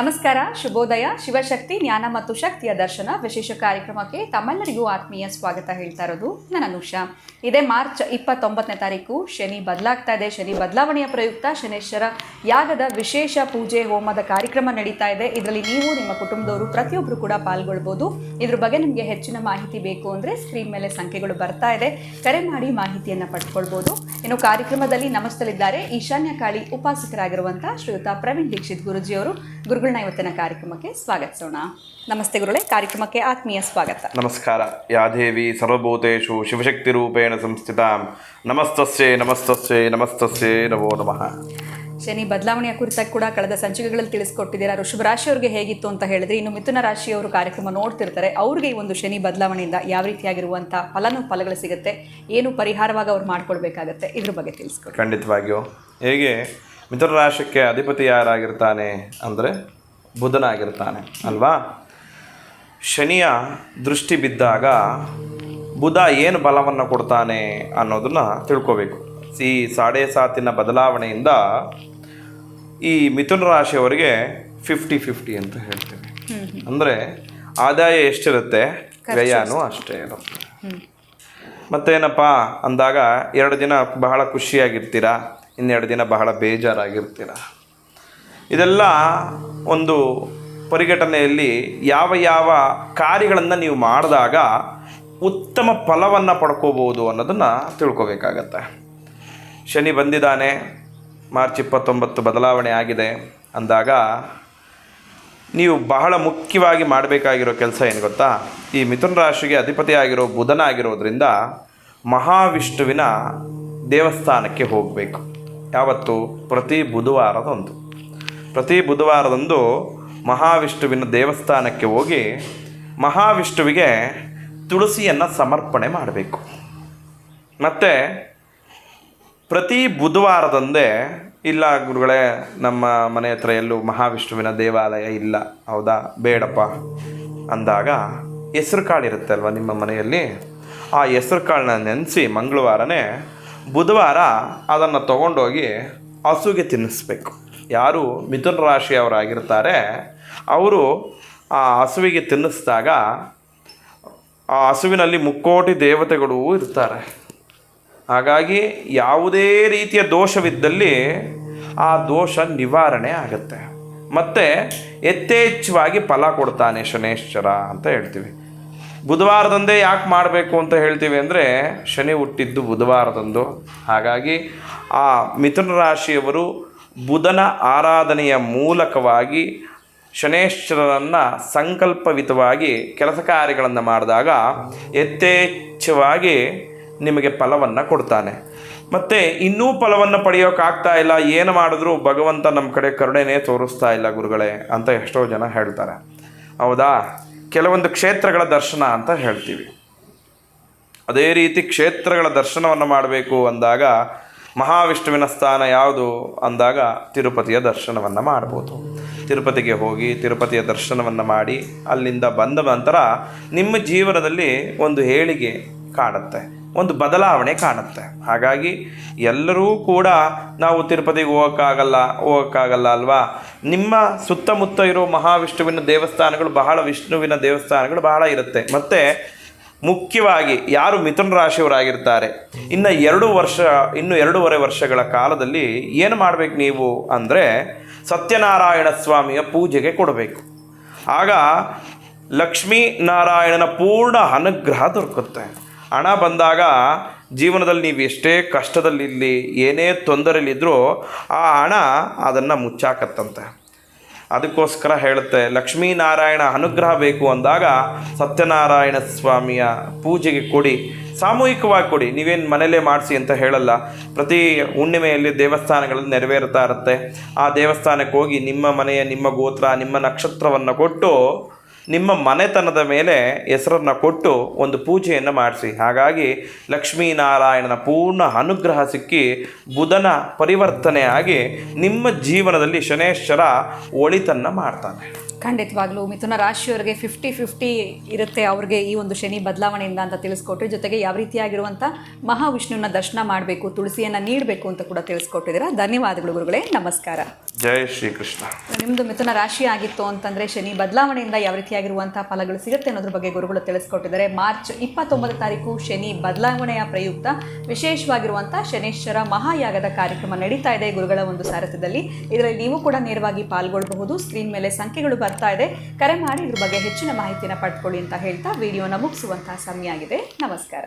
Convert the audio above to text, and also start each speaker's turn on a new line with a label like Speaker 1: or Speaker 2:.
Speaker 1: ನಮಸ್ಕಾರ, ಶುಭೋದಯ. ಶಿವಶಕ್ತಿ ಜ್ಞಾನ ಮತ್ತು ಶಕ್ತಿಯ ದರ್ಶನ ವಿಶೇಷ ಕಾರ್ಯಕ್ರಮಕ್ಕೆ ತಮ್ಮೆಲ್ಲರಿಗೂ ಆತ್ಮೀಯ ಸ್ವಾಗತ ಹೇಳ್ತಾ ಇರೋದು ನಾನು ಅನುಷಾ. ಇದೇ ಮಾರ್ಚ್ 29ನೇ ತಾರೀಕು ಶನಿ ಬದಲಾಗ್ತಾ ಇದೆ. ಶನಿ ಬದಲಾವಣೆಯ ಪ್ರಯುಕ್ತ ಶನೇಶ್ವರ ಯಾಗದ ವಿಶೇಷ ಪೂಜೆ ಹೋಮದ ಕಾರ್ಯಕ್ರಮ ನಡೀತಾ ಇದೆ. ಇದರಲ್ಲಿ ನೀವು ನಿಮ್ಮ ಕುಟುಂಬದವರು ಪ್ರತಿಯೊಬ್ಬರು ಕೂಡ ಪಾಲ್ಗೊಳ್ಬೋದು. ಇದ್ರ ಬಗ್ಗೆ ನಿಮಗೆ ಹೆಚ್ಚಿನ ಮಾಹಿತಿ ಬೇಕು ಅಂದರೆ ಸ್ಕ್ರೀನ್ ಮೇಲೆ ಸಂಖ್ಯೆಗಳು ಬರ್ತಾ ಇದೆ, ಕರೆ ಮಾಡಿ ಮಾಹಿತಿಯನ್ನು ಪಡ್ಕೊಳ್ಬೋದು. ಇನ್ನು ಕಾರ್ಯಕ್ರಮದಲ್ಲಿ ನಮಸ್ತಲಿದ್ದಾರೆ ಈಶಾನ್ಯ ಕಾಳಿ ಉಪಾಸಕರಾಗಿರುವಂಥ ಶ್ರೀಯುತ ಪ್ರವೀಣ್ ದೀಕ್ಷಿತ್ ಗುರುಜಿಯವರು. ಗುರುಗಳನ್ನ ಇವತ್ತಿನ ಕಾರ್ಯಕ್ರಮಕ್ಕೆ ಸ್ವಾಗತಿಸೋಣ. ನಮಸ್ತೆ ಗುರುಗಳೇ, ಕಾರ್ಯಕ್ರಮಕ್ಕೆ ಆತ್ಮೀಯ ಸ್ವಾಗತ.
Speaker 2: ನಮಸ್ಕಾರ. ಯಾದೇವಿ ಸರ್ವಭೂತೇಷು ಶಿವಶಕ್ತಿ ರೂಪೇಣ ಸಂಸ್ಥಿತ ನಮಸ್ತಸ್ಯೆ ನಮಸ್ತಸ್ಯೆ ನಮಸ್ತಸ್ಯೆ ನಮೋ ನಮಃ.
Speaker 1: ಶನಿ ಬದಲಾವಣೆಯ ಕುರಿತಾಗಿ ಕೂಡ ಕಳೆದ ಸಂಚಿಕೆಗಳಲ್ಲಿ ತಿಳಿಸ್ಕೊಟ್ಟಿದ್ದೀರಾ. ಋಷಭ ರಾಶಿಯವರಿಗೆ ಹೇಗಿತ್ತು ಅಂತ ಹೇಳಿದ್ರೆ, ಇನ್ನು ಮಿಥುನ ರಾಶಿಯವರು ಕಾರ್ಯಕ್ರಮ ನೋಡ್ತಿರ್ತಾರೆ, ಅವ್ರಿಗೆ ಈ ಒಂದು ಶನಿ ಬದಲಾವಣೆಯಿಂದ ಯಾವ ರೀತಿಯಾಗಿರುವಂಥ ಫಲಗಳು ಸಿಗುತ್ತೆ, ಏನು ಪರಿಹಾರವಾಗಿ ಅವ್ರು ಮಾಡ್ಕೊಳ್ಬೇಕಾಗತ್ತೆ, ಇದ್ರ ಬಗ್ಗೆ ತಿಳಿಸ್ಕೊಡಿ.
Speaker 2: ಖಂಡಿತವಾಗಿಯೂ. ಹೇಗೆ ಮಿಥುನ ರಾಶಿಗೆ ಅಧಿಪತಿ ಯಾರಾಗಿರ್ತಾನೆ ಅಂದರೆ ಬುಧನಾಗಿರ್ತಾನೆ ಅಲ್ವಾ. ಶನಿಯ ದೃಷ್ಟಿ ಬಿದ್ದಾಗ ಬುಧ ಏನು ಬಲವನ್ನು ಕೊಡ್ತಾನೆ ಅನ್ನೋದನ್ನು ತಿಳ್ಕೋಬೇಕು. ಈ 7.5 ಬದಲಾವಣೆಯಿಂದ ಈ ಮಿಥುನ ರಾಶಿಯವರಿಗೆ 50-50 ಅಂತ ಹೇಳ್ತೀವಿ. ಅಂದರೆ ಆದಾಯ ಎಷ್ಟಿರುತ್ತೆ, ವ್ಯಯನೂ ಅಷ್ಟೇ ಇರುತ್ತೆ. ಮತ್ತೇನಪ್ಪ ಅಂದಾಗ 2 ದಿನ ಬಹಳ ಖುಷಿಯಾಗಿರ್ತೀರ, 2 ದಿನ ಬಹಳ ಬೇಜಾರಾಗಿರ್ತೀರ. ಇದೆಲ್ಲ ಒಂದು ಪರಿಘಟನೆಯಲ್ಲಿ ಯಾವ ಕಾರ್ಯಗಳನ್ನು ನೀವು ಮಾಡಿದಾಗ ಉತ್ತಮ ಫಲವನ್ನು ಪಡ್ಕೋಬೋದು ಅನ್ನೋದನ್ನು ತಿಳ್ಕೊಬೇಕಾಗತ್ತೆ. ಶನಿ ಬಂದಿದ್ದಾನೆ, ಮಾರ್ಚ್ 29 ಬದಲಾವಣೆ ಆಗಿದೆ ಅಂದಾಗ ನೀವು ಬಹಳ ಮುಖ್ಯವಾಗಿ ಮಾಡಬೇಕಾಗಿರೋ ಕೆಲಸ ಏನು ಗೊತ್ತಾ? ಈ ಮಿಥುನ ರಾಶಿಗೆ ಅಧಿಪತಿ ಆಗಿರೋ ಬುಧನಾಗಿರೋದ್ರಿಂದ ಮಹಾವಿಷ್ಣುವಿನ ದೇವಸ್ಥಾನಕ್ಕೆ ಹೋಗಬೇಕು. ಯಾವತ್ತು? ಪ್ರತಿ ಬುಧವಾರದಂದು ಮಹಾವಿಷ್ಣುವಿನ ದೇವಸ್ಥಾನಕ್ಕೆ ಹೋಗಿ ಮಹಾವಿಷ್ಣುವಿಗೆ ತುಳಸಿಯನ್ನು ಸಮರ್ಪಣೆ ಮಾಡಬೇಕು. ಮತ್ತು ಪ್ರತಿ ಬುಧವಾರದಂದೇ, ಇಲ್ಲ ಗುರುಗಳೇ ನಮ್ಮ ಮನೆ ಹತ್ರ ಎಲ್ಲೂ ಮಹಾವಿಷ್ಣುವಿನ ದೇವಾಲಯ ಇಲ್ಲ, ಹೌದಾ, ಬೇಡಪ್ಪ ಅಂದಾಗ ಹೆಸರು ಕಾಳು ಇರುತ್ತೆ ಅಲ್ವ ನಿಮ್ಮ ಮನೆಯಲ್ಲಿ, ಆ ಹೆಸರು ಕಾಳನ್ನ ನೆನೆಸಿ ಮಂಗಳವಾರನೇ ಬುಧವಾರ ಅದನ್ನು ತೊಗೊಂಡೋಗಿ ಹಸುಗೆ ತಿನ್ನಿಸ್ಬೇಕು. ಯಾರು ಮಿಥುನ ರಾಶಿಯವರಾಗಿರ್ತಾರೆ ಅವರು ಆ ಹಸುವಿಗೆ ತಿನ್ನಿಸಿದಾಗ ಆ ಹಸುವಿನಲ್ಲಿ ಮುಕ್ಕೋಟಿ ದೇವತೆಗಳು ಇರ್ತಾರೆ. ಹಾಗಾಗಿ ಯಾವುದೇ ರೀತಿಯ ದೋಷವಿದ್ದಲ್ಲಿ ಆ ದೋಷ ನಿವಾರಣೆ ಆಗುತ್ತೆ. ಮತ್ತು ಯಥೇಚ್ಛವಾಗಿ ಫಲ ಕೊಡ್ತಾನೆ ಶನೇಶ್ವರ ಅಂತ ಹೇಳ್ತೀವಿ. ಬುಧವಾರದಂದೇ ಯಾಕೆ ಮಾಡಬೇಕು ಅಂತ ಹೇಳ್ತೀವಿ ಅಂದರೆ, ಶನಿ ಹುಟ್ಟಿದ್ದು ಬುಧವಾರದಂದು. ಹಾಗಾಗಿ ಆ ಮಿಥುನ ರಾಶಿಯವರು ಬುಧನ ಆರಾಧನೆಯ ಮೂಲಕವಾಗಿ ಶನೇಶ್ವರರನ್ನು ಸಂಕಲ್ಪವಿತವಾಗಿ ಕೆಲಸ ಕಾರ್ಯಗಳನ್ನು ಮಾಡಿದಾಗ ಯಥೇಚ್ಛವಾಗಿ ನಿಮಗೆ ಫಲವನ್ನು ಕೊಡ್ತಾನೆ. ಮತ್ತು ಇನ್ನೂ ಫಲವನ್ನು ಪಡೆಯೋಕ್ಕಾಗ್ತಾ ಇಲ್ಲ, ಏನು ಮಾಡಿದ್ರೂ ಭಗವಂತ ನಮ್ಮ ಕಡೆ ಕರುಣೆನೇ ತೋರಿಸ್ತಾ ಇಲ್ಲ ಗುರುಗಳೇ ಅಂತ ಎಷ್ಟೋ ಜನ ಹೇಳ್ತಾರೆ, ಹೌದಾ. ಕೆಲವೊಂದು ಕ್ಷೇತ್ರಗಳ ದರ್ಶನ ಅಂತ ಹೇಳ್ತೀವಿ. ಅದೇ ರೀತಿ ಕ್ಷೇತ್ರಗಳ ದರ್ಶನವನ್ನು ಮಾಡಬೇಕು ಅಂದಾಗ ಮಹಾವಿಷ್ಣುವಿನ ಸ್ಥಾನ ಯಾವುದು ಅಂದಾಗ ತಿರುಪತಿಯ ದರ್ಶನವನ್ನು ಮಾಡ್ಬೋದು. ತಿರುಪತಿಗೆ ಹೋಗಿ ತಿರುಪತಿಯ ದರ್ಶನವನ್ನು ಮಾಡಿ ಅಲ್ಲಿಂದ ಬಂದ ನಂತರ ನಿಮ್ಮ ಜೀವನದಲ್ಲಿ ಒಂದು ಏಳಿಗೆ ಕಾಣುತ್ತೆ, ಒಂದು ಬದಲಾವಣೆ ಕಾಣುತ್ತೆ. ಹಾಗಾಗಿ ಎಲ್ಲರೂ ಕೂಡ ನಾವು ತಿರುಪತಿಗೆ ಹೋಗೋಕ್ಕಾಗಲ್ಲ ಅಲ್ವಾ. ನಿಮ್ಮ ಸುತ್ತಮುತ್ತ ಇರೋ ಮಹಾವಿಷ್ಣುವಿನ ದೇವಸ್ಥಾನಗಳು ವಿಷ್ಣುವಿನ ದೇವಸ್ಥಾನಗಳು ಬಹಳ ಇರುತ್ತೆ. ಮತ್ತು ಮುಖ್ಯವಾಗಿ ಯಾರು ಮಿಥುನ ರಾಶಿಯವರಾಗಿರ್ತಾರೆ, ಇನ್ನು 2.5 ವರ್ಷಗಳ ಕಾಲದಲ್ಲಿ ಏನು ಮಾಡಬೇಕು ನೀವು ಅಂದರೆ ಸತ್ಯನಾರಾಯಣ ಸ್ವಾಮಿಯ ಪೂಜೆಗೆ ಕೊಡಬೇಕು. ಆಗ ಲಕ್ಷ್ಮೀ ನಾರಾಯಣನ ಪೂರ್ಣ ಅನುಗ್ರಹ ದೊರಕುತ್ತೆ. ಹಣ ಬಂದಾಗ ಜೀವನದಲ್ಲಿ ನೀವು ಎಷ್ಟೇ ಕಷ್ಟದಲ್ಲಿರಲಿ, ಏನೇ ತೊಂದರೆಯಲ್ಲಿದ್ದರೂ ಆ ಹಣ ಅದನ್ನು ಮುಚ್ಚಾಕತ್ತಂತೆ. ಅದಕ್ಕೋಸ್ಕರ ಹೇಳುತ್ತೆ, ಲಕ್ಷ್ಮೀನಾರಾಯಣ ಅನುಗ್ರಹ ಬೇಕು ಅಂದಾಗ ಸತ್ಯನಾರಾಯಣ ಸ್ವಾಮಿಯ ಪೂಜೆಗೆ ಕೊಡಿ, ಸಾಮೂಹಿಕವಾಗಿ ಕೊಡಿ. ನೀವೇನು ಮನೇಲೇ ಮಾಡಿಸಿ ಅಂತ ಹೇಳಲ್ಲ. ಪ್ರತಿ ಹುಣ್ಣಿಮೆಯಲ್ಲಿ ದೇವಸ್ಥಾನಗಳಲ್ಲಿ ನೆರವೇರ್ತಾ ಇರುತ್ತೆ. ಆ ದೇವಸ್ಥಾನಕ್ಕೆ ಹೋಗಿ ನಿಮ್ಮ ಮನೆಯ, ನಿಮ್ಮ ಗೋತ್ರ, ನಿಮ್ಮ ನಕ್ಷತ್ರವನ್ನು ಕೊಟ್ಟು ನಿಮ್ಮ ಮನೆತನದ ಮೇಲೆ ಹೆಸರನ್ನು ಕೊಟ್ಟು ಒಂದು ಪೂಜೆಯನ್ನು ಮಾಡಿಸಿ. ಹಾಗಾಗಿ ಲಕ್ಷ್ಮೀನಾರಾಯಣನ ಪೂರ್ಣ ಅನುಗ್ರಹ ಸಿಕ್ಕಿ ಬುಧನ ಪರಿವರ್ತನೆ ಆಗಿ ನಿಮ್ಮ ಜೀವನದಲ್ಲಿ ಶನೇಶ್ವರ ಒಳಿತನ್ನು ಮಾಡ್ತಾನೆ.
Speaker 1: ಖಂಡಿತವಾಗ್ಲೂ ಮಿಥುನ ರಾಶಿಯವರಿಗೆ 50-50 ಇರುತ್ತೆ ಅವ್ರಿಗೆ ಈ ಒಂದು ಶನಿ ಬದಲಾವಣೆಯಿಂದ ಅಂತ ತಿಳಿಸ್ಕೊಟ್ರಿ. ಜೊತೆಗೆ ಯಾವ ರೀತಿಯಾಗಿರುವಂಥ ಮಹಾವಿಷ್ಣುವಿನ ದರ್ಶನ ಮಾಡಬೇಕು, ತುಳಸಿಯನ್ನು ನೀಡಬೇಕು ಅಂತ ಕೂಡ ತಿಳಿಸ್ಕೊಟ್ಟಿದ್ದೀರಾ. ಧನ್ಯವಾದಗಳು ಗುರುಗಳೇ, ನಮಸ್ಕಾರ.
Speaker 2: ಜೈ ಶ್ರೀಕೃಷ್ಣ.
Speaker 1: ನಿಮ್ಮದು ಮಿಥುನ ರಾಶಿ ಆಗಿತ್ತು ಅಂತಂದರೆ ಶನಿ ಬದಲಾವಣೆಯಿಂದ ಯಾವ ರೀತಿಯಾಗಿರುವಂಥ ಫಲಗಳು ಸಿಗುತ್ತೆ ಅನ್ನೋದ್ರ ಬಗ್ಗೆ ಗುರುಗಳು ತಿಳಿಸ್ಕೊಟ್ಟಿದ್ದಾರೆ. ಮಾರ್ಚ್ 29 ತಾರೀಕು ಶನಿ ಬದಲಾವಣೆಯ ಪ್ರಯುಕ್ತ ವಿಶೇಷವಾಗಿರುವಂಥ ಶನೇಶ್ವರ ಮಹಾಯಾಗದ ಕಾರ್ಯಕ್ರಮ ನಡೀತಾ ಇದೆ ಗುರುಗಳ ಒಂದು ಸಾರಥ್ಯದಲ್ಲಿ. ಇದರಲ್ಲಿ ನೀವು ಕೂಡ ನೇರವಾಗಿ ಪಾಲ್ಗೊಳ್ಳಬಹುದು. ಸ್ಕ್ರೀನ್ ಮೇಲೆ ಸಂಖ್ಯೆಗಳು ಬರ್ತಾ ಇದೆ, ಕರೆ ಮಾಡಿ ಇದ್ರ ಬಗ್ಗೆ ಹೆಚ್ಚಿನ ಮಾಹಿತಿಯನ್ನು ಪಡ್ಕೊಳ್ಳಿ ಅಂತ ಹೇಳ್ತಾ ವಿಡಿಯೋನ ಮುಗಿಸುವಂತಹ ಸಮಯ ಆಗಿದೆ. ನಮಸ್ಕಾರ.